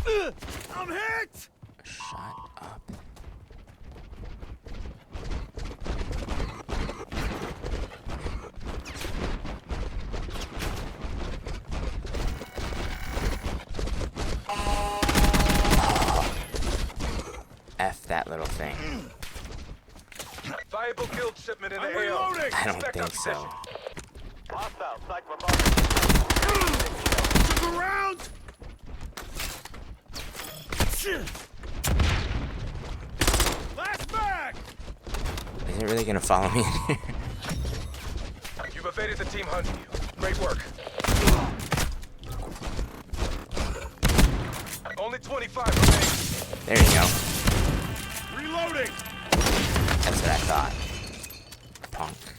I'm hit! Shut up. F that little thing. Viable guild shipment in the AO. Reloading! I don't think so. Hostile, Cycler Took a round! Last mag! Is it really gonna follow me in here? You've evaded the team hunting you. Great work. Only 25 remain. There you go. Reloading! That's what I thought. Punk.